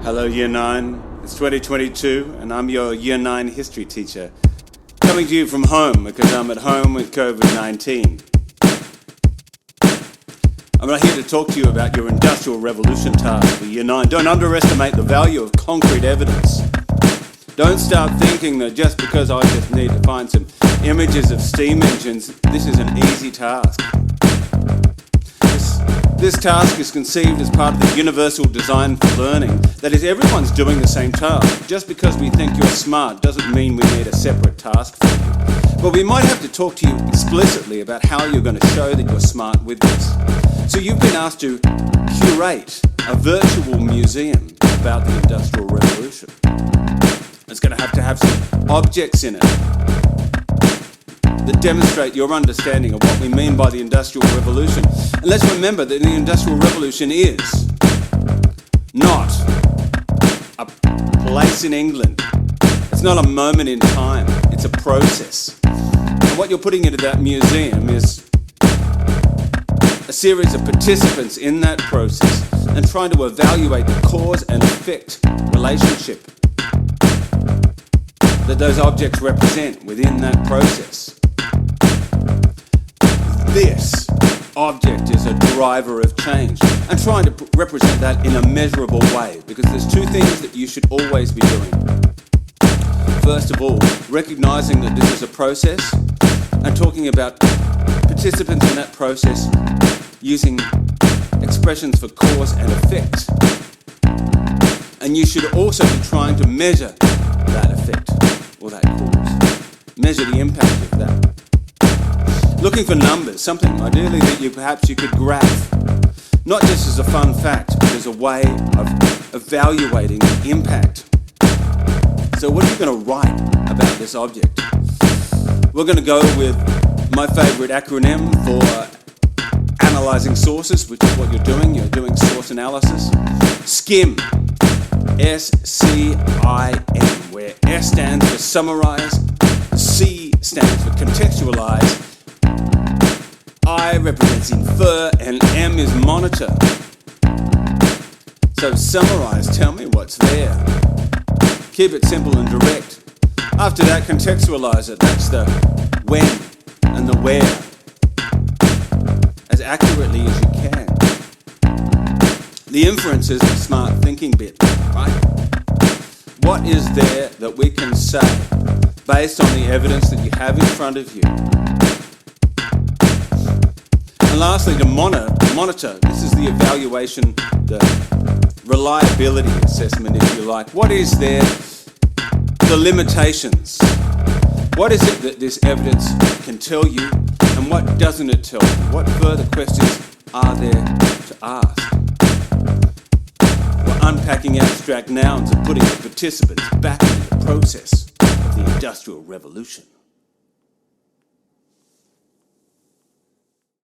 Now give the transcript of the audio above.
Hello Year 9, it's 2022 and I'm your Year 9 history teacher, coming to you from home because I'm at home with COVID-19. I'm not here to talk to you about your Industrial Revolution task for Year 9. Don't underestimate the value of concrete evidence. Don't start thinking that just because I just need to find some images of steam engines, this is an easy task. This task is conceived as part of the universal design for learning. That is, everyone's doing the same task. Just because we think you're smart doesn't mean we need a separate task for you. But we might have to talk to you explicitly about how you're going to show that you're smart with this. So you've been asked to curate a virtual museum about the Industrial Revolution. It's going to have some objects in it that demonstrate your understanding of what we mean by the Industrial Revolution. And let's remember that the Industrial Revolution is not a place in England. It's not a moment in time. It's a process. And what you're putting into that museum is a series of participants in that process and trying to evaluate the cause and effect relationship that those objects represent within that process. This object is a driver of change, and trying to represent that in a measurable way, because there's two things that you should always be doing. First of all, recognizing that this is a process and talking about participants in that process using expressions for cause and effect. And you should also be trying to measure that effect or that cause, measure the impact of that. Looking for numbers, something ideally that you could graph, not just as a fun fact, but as a way of evaluating the impact. So what are you going to write about this object? We're going to go with my favorite acronym for analyzing sources, which is what you're doing. You're doing source analysis. SCIM, S-C-I-M, where S stands for summarize, C stands for contextualize, I represents infer, and M is monitor. So summarize, tell me what's there. Keep it simple and direct. After that, contextualize it. That's the when and the where, as accurately as you can. The inference is the smart thinking bit, right? What is there that we can say based on the evidence that you have in front of you? And lastly, to monitor. This is the evaluation, the reliability assessment, if you like. What is there, the limitations? What is it that this evidence can tell you, and what doesn't it tell you? What further questions are there to ask? We're unpacking abstract nouns and putting the participants back into the process of the Industrial Revolution.